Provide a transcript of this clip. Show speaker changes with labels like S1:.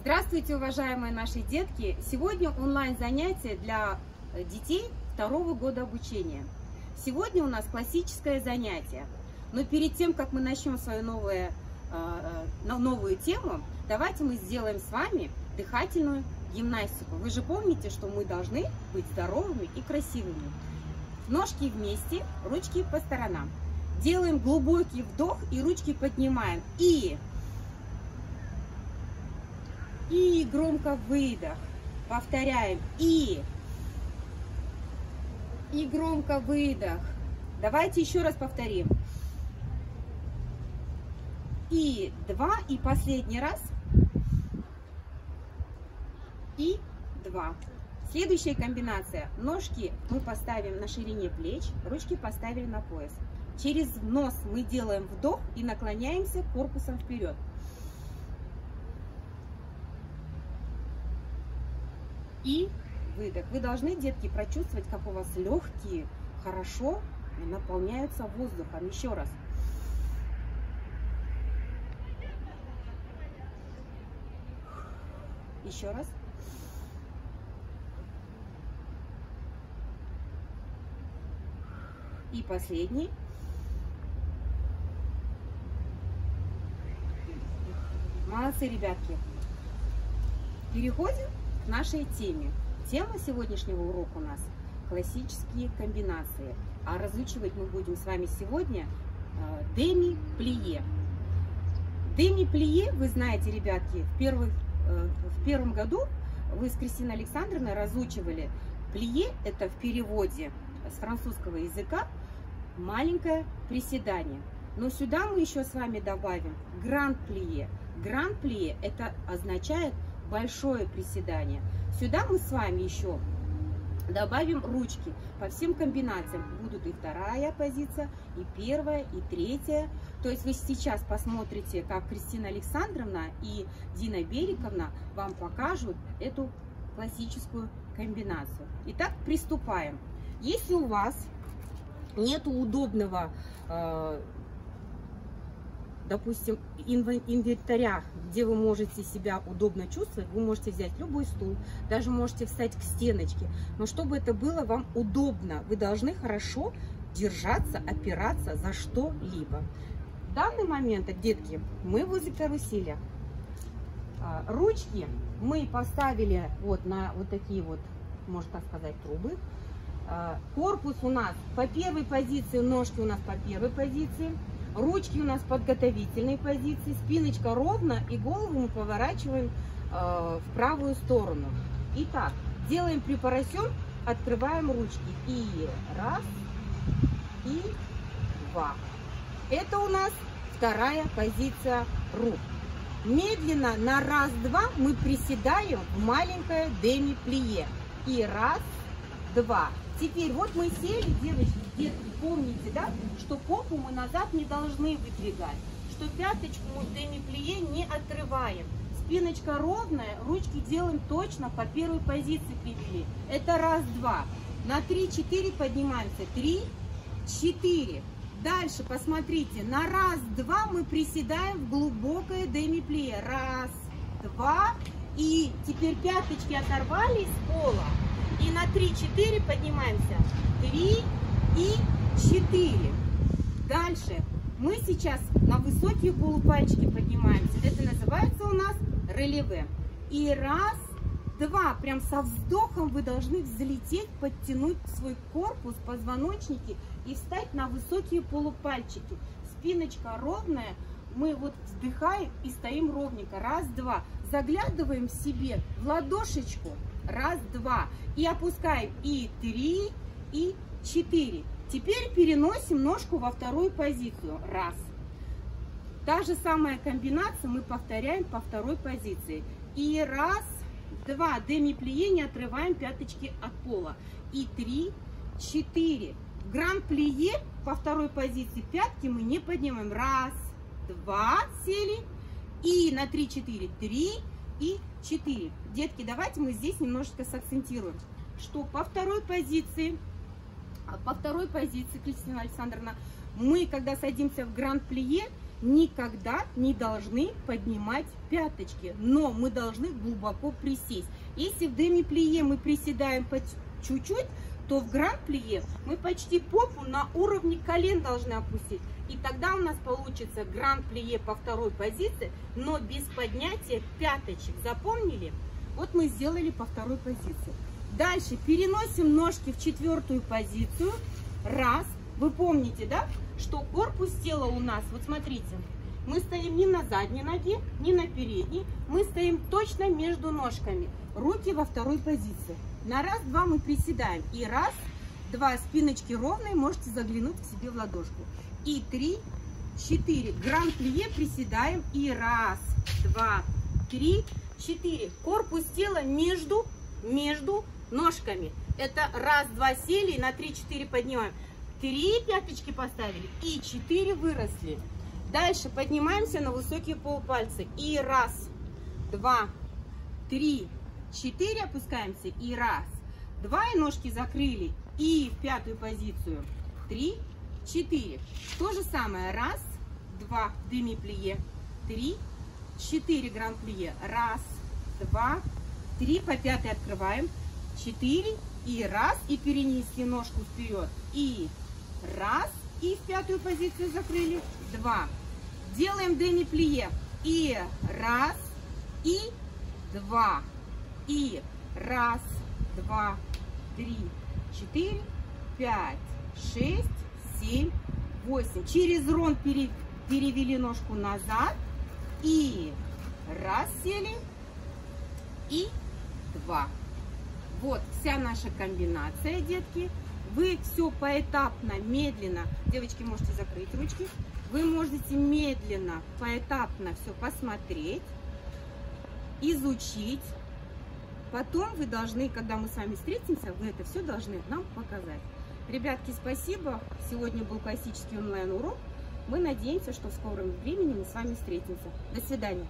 S1: Здравствуйте, уважаемые наши детки! Сегодня онлайн-занятие для детей 2-го года обучения. Сегодня у нас классическое занятие. Но перед тем, как мы начнем свою новую тему, давайте мы сделаем с вами дыхательную гимнастику. Вы же помните, что мы должны быть здоровыми и красивыми. Ножки вместе, ручки по сторонам. Делаем глубокий вдох и ручки поднимаем. И громко выдох. Повторяем. И громко выдох. Давайте еще раз повторим. И 2. И последний раз. И 2. Следующая комбинация. Ножки мы поставим на ширине плеч, ручки поставили на пояс. Через нос мы делаем вдох и наклоняемся корпусом вперед. И выдох. Вы должны, детки, прочувствовать, как у вас легкие хорошо наполняются воздухом. Еще раз. Еще раз. И последний. Молодцы, ребятки. Переходим к нашей теме. Тема сегодняшнего урока у нас классические комбинации. А разучивать мы будем с вами сегодня деми-плие. Деми-плие, вы знаете, ребятки, в первом году вы с Кристиной Александровной разучивали. Плие – это в переводе с французского языка маленькое приседание. Но сюда мы еще с вами добавим гранд-плие. Гранд-плие – это означает большое приседание. Сюда мы с вами еще добавим ручки. По всем комбинациям будут и вторая позиция, и первая, и третья. То есть вы сейчас посмотрите, как Кристина Александровна и Дина Бериковна вам покажут эту классическую комбинацию. Итак, приступаем. Если у вас нет удобного, допустим, инвентаря, где вы можете себя удобно чувствовать, вы можете взять любой стул, даже можете встать к стеночке. Но чтобы это было вам удобно, вы должны хорошо держаться, опираться за что-либо. В данный момент, детки, мы возле карусели. Ручки мы поставили вот на вот такие вот, можно так сказать, трубы. Корпус у нас по первой позиции, ножки у нас по первой позиции. Ручки у нас в подготовительной позиции, спиночка ровно, и голову мы поворачиваем в правую сторону. Итак, делаем припоросен, открываем ручки. И раз, и два. Это у нас вторая позиция рук. Медленно на раз-два мы приседаем в маленькое деми-плие. И раз, два. Теперь вот мы сели, девочки, детки, помните, да, что попу мы назад не должны выдвигать, что пяточку мы в деми-плие не отрываем. Спиночка ровная, ручки делаем точно по первой позиции привели. Это раз-два. На 3-4 поднимаемся. 3-4. Дальше, посмотрите, на раз-два мы приседаем в глубокое деми-плие. Раз, два. И теперь пяточки оторвались с пола. И на 3-4 поднимаемся. 3 и 4. Дальше мы сейчас на высокие полупальчики поднимаемся. Это называется у нас релеве. И раз, два. Прям со вздохом вы должны взлететь, подтянуть свой корпус, позвоночники и встать на высокие полупальчики. Спиночка ровная. Мы вот вздыхаем и стоим ровненько. Раз, два. Заглядываем себе в ладошечку. Раз, два. И опускаем. И 3, и 4. Теперь переносим ножку во вторую позицию. Раз. Та же самая комбинация мы повторяем по второй позиции. И раз, два. Деми-плие, не отрываем пяточки от пола. И 3, 4. В гранд-плие по второй позиции пятки мы не поднимаем. Раз, два. Сели. И на 3-4. 3 и 4. Детки, давайте мы здесь немножечко сакцентируем, что по второй позиции, Кристина Александровна, мы, когда садимся в гранд-плие, никогда не должны поднимать пяточки, но мы должны глубоко присесть. Если в деми-плие мы приседаем по чуть-чуть, то в гранд-плие мы почти попу на уровне колен должны опустить. И тогда у нас получится гранд-плие по второй позиции, но без поднятия пяточек. Запомнили? Вот мы сделали по второй позиции. Дальше переносим ножки в четвертую позицию. Раз. Вы помните, да, что корпус тела у нас, вот смотрите, мы стоим не на задней ноге, не на передней, мы стоим точно между ножками. Руки во второй позиции. На раз-два мы приседаем. И раз, два, спиночки ровные, можете заглянуть к себе в ладошку. И 3, 4. Гранд-плие приседаем. И раз, два, 3, 4. Корпус тела между ножками. Это раз, два, сели, и на 3-4 поднимаем. 3 пяточки поставили, и 4 выросли. Дальше поднимаемся на высокие полупальцы. И раз, два, 3, 4 опускаемся. И раз, два, и ножки закрыли. И в пятую позицию. 3, 4. То же самое. Раз, два, деми-плие. 3, 4 гранд-плие. Раз, два, 3. По пятой открываем. 4. И раз. И перенести ножку вперед. И раз. И в пятую позицию закрыли. 2. Делаем деми-плие. И раз. И 2. И раз, 2, 3, 4, 5, 6, 7, 8. Через рон перевели ножку назад. И раз, сели. И 2. Вот вся наша комбинация, детки. Вы все поэтапно, медленно. Девочки, можете закрыть ручки. Вы можете медленно, поэтапно все посмотреть, изучить. Потом вы должны, когда мы с вами встретимся, вы это все должны нам показать. Ребятки, спасибо. Сегодня был классический онлайн-урок. Мы надеемся, что в скором времени мы с вами встретимся. До свидания.